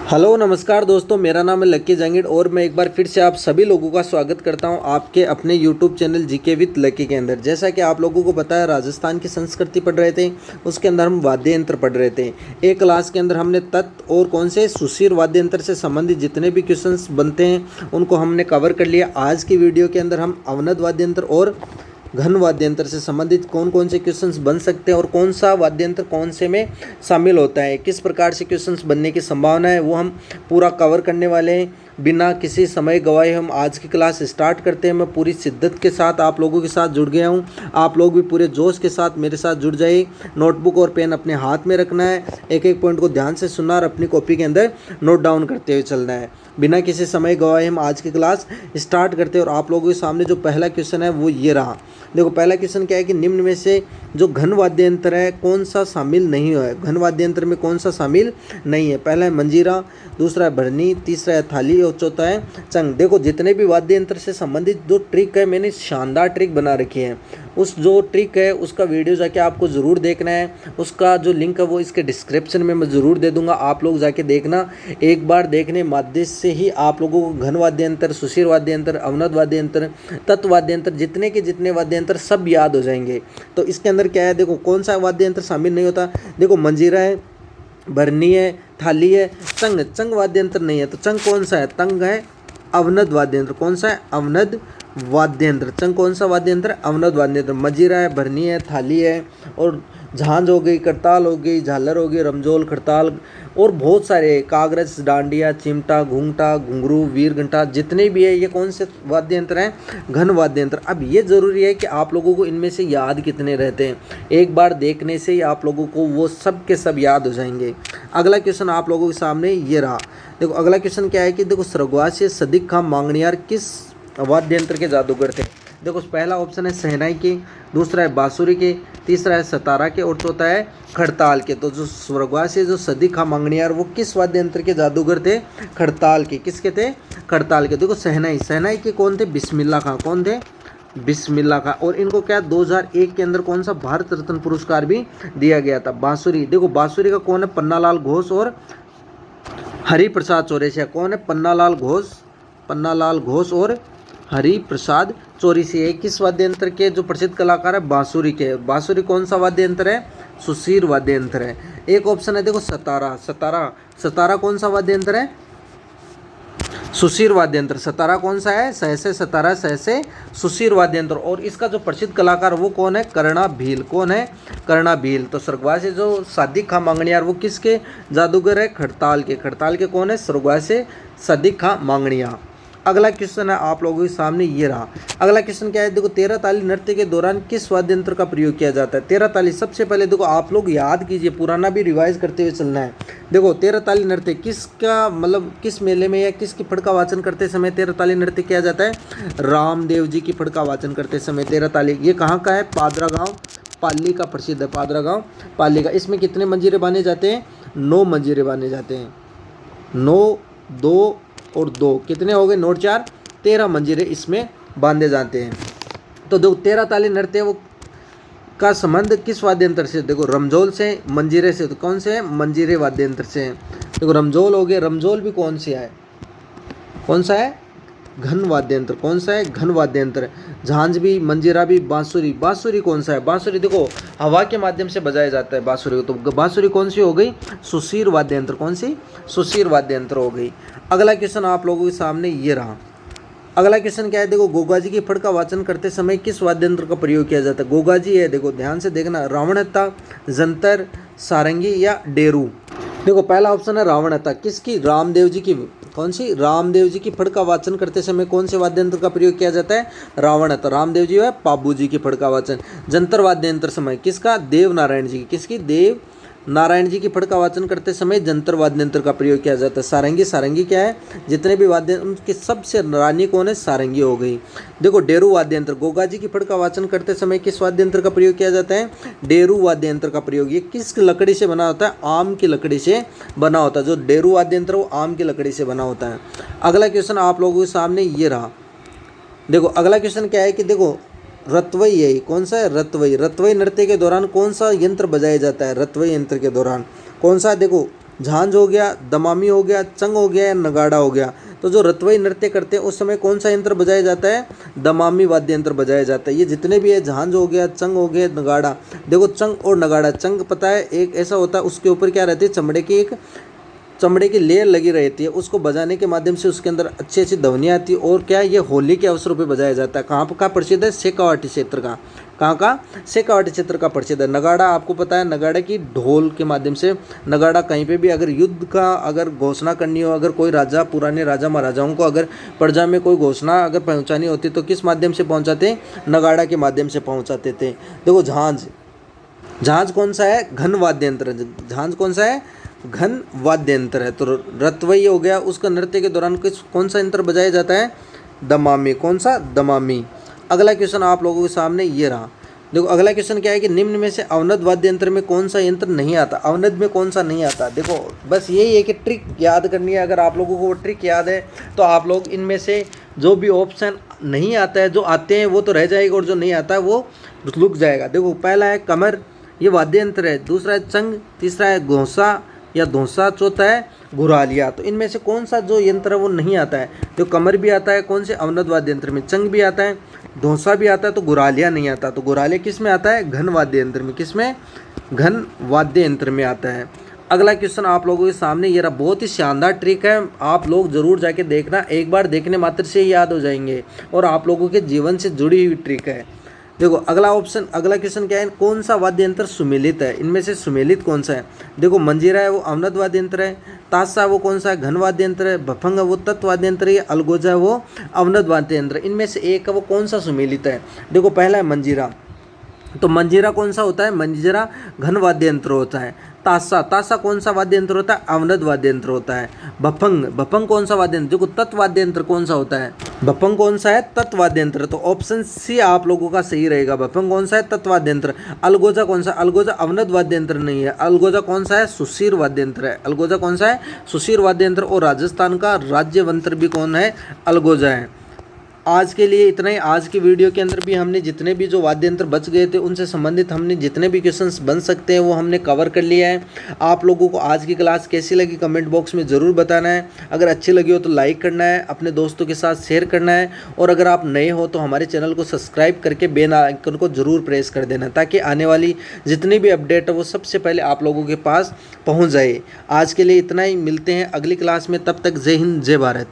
Hello नमस्कार दोस्तों, मेरा नाम है लक्की जंगीर और मैं एक बार फिर से आप सभी लोगों का स्वागत करता हूं आपके अपने यूट्यूब चैनल जीके विद लक्की के अंदर। जैसा कि आप लोगों को पता है, राजस्थान की संस्कृति पढ़ रहे थे, उसके अंदर हम वाद्य यंत्र पढ़ रहे थे। एक क्लास के अंदर हमने तत् और कौन से सुशीर वाद्य यंत्र से संबंधित जितने भी क्वेश्चंस बनते हैं उनको हमने कवर कर लिया। आज की वीडियो के अंदर हम अवनद वाद्य यंत्र और घन वाद्य यंत्र से संबंधित कौन कौन से क्वेश्चंस बन सकते हैं और कौन सा वाद्य यंत्र कौन से में शामिल होता है, किस प्रकार से क्वेश्चंस बनने की संभावना है, वो हम पूरा कवर करने वाले हैं। बिना किसी समय गवाए हम आज की क्लास स्टार्ट करते हैं। मैं पूरी शिद्दत के साथ आप लोगों के साथ जुड़ गया हूँ। आप लोग भी पूरे जोश के साथ मेरे साथ जुड़ जाइए। नोटबुक और पेन अपने हाथ में रखना है, एक एक पॉइंट को ध्यान से सुनना और अपनी कॉपी के अंदर नोट डाउन करते हुए चलना है। बिना किसी समय गवाए हम आज की क्लास स्टार्ट करते हैं। और आप लोगों के सामने जो पहला क्वेश्चन है वो ये रहा। देखो, पहला क्वेश्चन क्या है कि निम्न में से जो घन वाद्य यंत्र है कौन सा शामिल नहीं है। घन वाद्य यंत्र में कौन सा शामिल नहीं है? पहला है मंजीरा, दूसरा है भरनी, तीसरा है थाली और चौथा है चंग। देखो, जितने भी वाद्य यंत्र से संबंधित जो ट्रिक है, मैंने शानदार ट्रिक बना रखी है। उस जो ट्रिक है उसका वीडियो जाके आपको ज़रूर देखना है। उसका जो लिंक है वो इसके डिस्क्रिप्शन में मैं ज़रूर दे दूंगा, आप लोग जाके देखना। एक बार देखने माध्यम से ही आप लोगों को घन वाद्य यंत्र, सुशीर वाद्य यंत्र, अवनद वाद्य यंत्र, तत्व वाद्य यंत्र, जितने के जितने वाद्य यंत्र सब याद हो जाएंगे। तो इसके अंदर क्या है, देखो कौन सा वाद्य यंत्र शामिल नहीं होता। देखो, मंजीरा है, भरनी है, थाली है, चंग। चंग वाद्य यंत्र नहीं है, तो चंग कौन सा है? तंग है। अवनद वाद्य यंत्र कौन सा है? अवनद वाद्य यंत्र। चंग कौन सा वाद्य यंत्र? अवनद वाद्य यंत्र। मंजीरा है, भरनी है, थाली है और झांझ हो गई, करताल हो गई, झालर हो गई, रमजोल, खड़ताल और बहुत सारे, कागरज, डांडिया, चिमटा, घूंघटा, घुंघरू, वीर घंटा, जितने भी है ये कौन से वाद्य यंत्र हैं? घन वाद्य यंत्र। अब ये ज़रूरी है कि आप लोगों को इनमें से याद कितने रहते हैं। एक बार देखने से ही आप लोगों को वो सब के सब याद हो जाएंगे। अगला क्वेश्चन आप लोगों के सामने ये रहा। देखो, अगला क्वेश्चन क्या है कि देखो, स्वर्गवासी सदिक खां मांगणियार किस वाद्य यंत्र के जादूगर थे? देखो, पहला ऑप्शन है शहनाई के, दूसरा है बांसुरी के, तीसरा है सतारा के और चौथा है खड़ताल के। तो जो स्वर्गवासी जो सदिक खां मांगणियार वो किस वाद्य यंत्र के जादूगर थे? खड़ताल के। किसके थे? खड़ताल के। देखो, शहनाई के कौन थे? बिस्मिल्लाह खां। कौन थे? बिस्मिल्लाह खां। और इनको क्या 2001 के अंदर कौन सा भारत रत्न पुरस्कार भी दिया गया था। बांसुरी, देखो बांसुरी का कौन है? पन्नालाल घोष और हरि प्रसाद चौरसिया। कौन है? पन्नालाल घोष और हरि प्रसाद चौरसिया। किस वाद्य यंत्र के जो प्रसिद्ध कलाकार है? बांसुरी के। बांसुरी कौन सा वाद्य यंत्र है? सुशीर वाद्य यंत्र है। एक ऑप्शन है देखो सतारा कौन सा वाद्य यंत्र है? सुशीर वाद्य यंत्र। सतारा कौन सा है? सहसे सतारा, सहसे सुशीर वाद्य यंत्र। और इसका जो प्रसिद्ध कलाकार वो कौन है? कर्णा भील। कौन है? कर्णा भील। तो स्वर्गवासी जो सदिक खां मांगणियार वो किसके जादूगर है? खड़ताल के। खड़ताल के कौन है? स्वर्गवासी सदिक खां मांगणियार। अगला क्वेश्चन है आप लोगों के सामने ये रहा। अगला क्वेश्चन क्या है? देखो, 13 ताली नृत्य के दौरान किस वाद्य यंत्र का प्रयोग किया जाता है? 13 ताली, सबसे पहले देखो आप लोग याद कीजिए, पुराना भी रिवाइज करते हुए चलना है। देखो, 13 ताली नृत्य किसका, मतलब किस मेले में या किसकी फड़ का वाचन करते समय 13 ताली नृत्य किया जाता है? रामदेव जी की फड़ का वाचन करते समय 13 ताली। ये कहाँ का है? पादरा गाँव पाली का प्रसिद्ध है। पादरा गाँव पाली का। इसमें कितने मंजीरे बांधे जाते हैं? 9 मंजीरे बांधे जाते हैं। 9, 2 और 2 कितने हो गए? 9 और 4 13 मंजीरे इसमें बांधे जाते हैं। तो देखो, 13 ताली नृत्य वो का संबंध किस वाद्य यंत्र से? देखो, रमजोल से, मंजीरे से। तो कौन से है? मंजीरे वाद्य यंत्र से। देखो, रमजोल हो गए। रमजोल भी कौन सी है? कौन सा है? घन वाद्य यंत्र। कौन सा है? घन वाद्य यंत्र। झांझ भी, मंजीरा भी, बांसुरी। बांसुरी कौन सा है? बांसुरी देखो हवा के माध्यम से बजाया जाता है बांसुरी को। तो बांसुरी कौन सी हो गई? सुशीर वाद्य यंत्र। कौन सी? सुशीर वाद्य यंत्र हो गई। अगला क्वेश्चन आप लोगों के सामने ये रहा। अगला क्वेश्चन क्या है? देखो, गोगा जी की फड़ का वाचन करते समय किस वाद्य यंत्र का प्रयोग किया जाता है? गोगा जी है, देखो ध्यान से देखना, रावणहत्ता, जंतर, सारंगी या डेरू। देखो, पहला ऑप्शन है रावणहत्ता। किसकी? रामदेव जी की। कौन सी? रामदेव जी की फड़ का वाचन करते समय कौन से वाद्य यंत्र का प्रयोग किया जाता है? रावणहत्ता। रामदेव जी है, पाबू जी की फड़ का वाचन। जंतर वाद्य यंत्र समय किसका? देव नारायण जी की। किसकी? देव नारायण जी की फड़ का वाचन करते समय जंतर वाद्य यंत्र का प्रयोग किया जाता है। सारंगी क्या है? जितने भी वाद्य उनके सबसे रानी कौन है? सारंगी हो गई। देखो, डेरू वाद्य यंत्र। गोगा जी की फड़ का वाचन करते समय किस वाद्य यंत्र का प्रयोग किया जाता है? डेरू वाद्य यंत्र का प्रयोग। ये किस लकड़ी से बना होता है? आम की लकड़ी से बना होता है। जो डेरू वाद्य यंत्र वो आम की लकड़ी से बना होता है। अगला क्वेश्चन आप लोगों के सामने ये रहा। देखो, अगला क्वेश्चन क्या है कि देखो, रतवई है। कौन सा है? रतवई। रतवई नृत्य के दौरान कौन सा यंत्र बजाया जाता है? रतवई यंत्र के दौरान कौन सा? देखो, झांझ हो गया, दमामी हो गया, चंग हो गया या नगाड़ा हो गया। तो जो रतवई नृत्य करते हैं उस समय कौन सा यंत्र बजाया जाता है? दमामी वाद्य यंत्र बजाया जाता है। ये जितने भी है, झांझ हो गया, चंग हो गया, नगाड़ा। देखो चंग और नगाड़ा, चंग पता है एक ऐसा होता है उसके ऊपर क्या रहती है, चमड़े की लेयर लगी रहती है, उसको बजाने के माध्यम से उसके अंदर अच्छी अच्छी ध्वनियाँ आती है। और क्या है, ये होली के अवसरों पे बजाया जाता है। कहाँ का प्रसिद्ध है? शेखावाटी क्षेत्र का। कहाँ का? शेखावाटी क्षेत्र का प्रसिद्ध है। नगाड़ा आपको पता है, नगाड़ा की ढोल के माध्यम से नगाड़ा कहीं पे भी अगर युद्ध का अगर घोषणा करनी हो, अगर कोई राजा, पुराने राजा महाराजाओं को अगर प्रजा में कोई घोषणा अगर पहुँचानी होती तो किस माध्यम से पहुँचाते? नगाड़ा के माध्यम से पहुँचाते थे। देखो झांझ, झांझ कौन सा है? घन वाद्य यंत्र। झांझ कौन सा है? घन वाद्य यंत्र है। तो रतवई हो गया, उसका नृत्य के दौरान कौन सा यंत्र बजाया जाता है? दमामी। कौन सा? दमामी। अगला क्वेश्चन आप लोगों के सामने ये रहा। देखो अगला क्वेश्चन क्या है कि निम्न में से अवनद वाद्य यंत्र में कौन सा यंत्र नहीं आता? अवनद में कौन सा नहीं आता? देखो बस यही है कि ट्रिक याद करनी है। अगर आप लोगों को वो ट्रिक याद है तो आप लोग इनमें से जो भी ऑप्शन नहीं आता है, जो आते हैं वो तो रह जाएगा और जो नहीं आता है वो रुक जाएगा। देखो पहला है कमर, ये वाद्य यंत्र है। दूसरा है चंग, तीसरा है घोंसा या धोसा, चौथा है घुरालिया। तो इनमें से कौन सा जो यंत्र है वो नहीं आता है? जो कमर भी आता है कौन से? अवनद वाद्य यंत्र में। चंग भी आता है, धोसा भी आता है, तो घुरालिया नहीं आता। तो घुरालिया किस में आता है? घन वाद्य यंत्र में। किस में? घन वाद्य यंत्र में आता है। अगला क्वेश्चन आप लोगों के सामने ये रहा। बहुत ही शानदार ट्रिक है, आप लोग जरूर जाके देखना, एक बार देखने मात्र से ही याद हो जाएंगे और आप लोगों के जीवन से जुड़ी हुई ट्रिक है। देखो अगला क्वेश्चन क्या है? कौन सा वाद्य यंत्र सुमेलित है? इनमें से सुमेलित कौन सा है? देखो मंजीरा है वो अवनद वाद्य यंत्र है, ताशा वो कौन सा है? घन वाद्य यंत्र है, भफंग है वो तत् वाद्य यंत्र है, अलगोजा है वो अवनद वाद्य यंत्र। इनमें से एक है वो कौन सा सुमेलित है? देखो पहला है मंजीरा। तो मंजीरा कौन सा होता है? मंजीरा घन वाद्य यंत्र होता है। ताशा कौन सा वाद्य यंत्र होता है? अवनद वाद्य यंत्र होता है। भफंग कौन सा वाद्य यंत्र? देखो तत् वाद्य यंत्र कौन सा होता है? भफंग कौन सा है? तत् वाद्य यंत्र। तो ऑप्शन सी आप लोगों का सही रहेगा। भफंग कौन सा है? तत् वाद्य यंत्र। अलगोजा कौन सा? अलगोजा अवनद वाद्य यंत्र नहीं है। अलगोजा कौन सा है? सुशीर वाद्य यंत्र है। अलगोजा कौन सा है? सुशीर वाद्य यंत्र। और राजस्थान का राज्य यंत्र भी कौन है? अलगोजा है। आज के लिए इतना ही। आज की वीडियो के अंदर भी हमने जितने भी जो वाद्य यंत्र बच गए थे उनसे संबंधित हमने जितने भी क्वेश्चंस बन सकते हैं वो हमने कवर कर लिया है। आप लोगों को आज की क्लास कैसी लगी कमेंट बॉक्स में ज़रूर बताना है। अगर अच्छी लगी हो तो लाइक करना है, अपने दोस्तों के साथ शेयर करना है, और अगर आप नए हो तो हमारे चैनल को सब्सक्राइब करके बेल आइकन को ज़रूर प्रेस कर देना, ताकि आने वाली जितनी भी अपडेट है वो सबसे पहले आप लोगों के पास पहुँच जाए। आज के लिए इतना ही। मिलते हैं अगली क्लास में, तब तक जय हिंद जय भारत।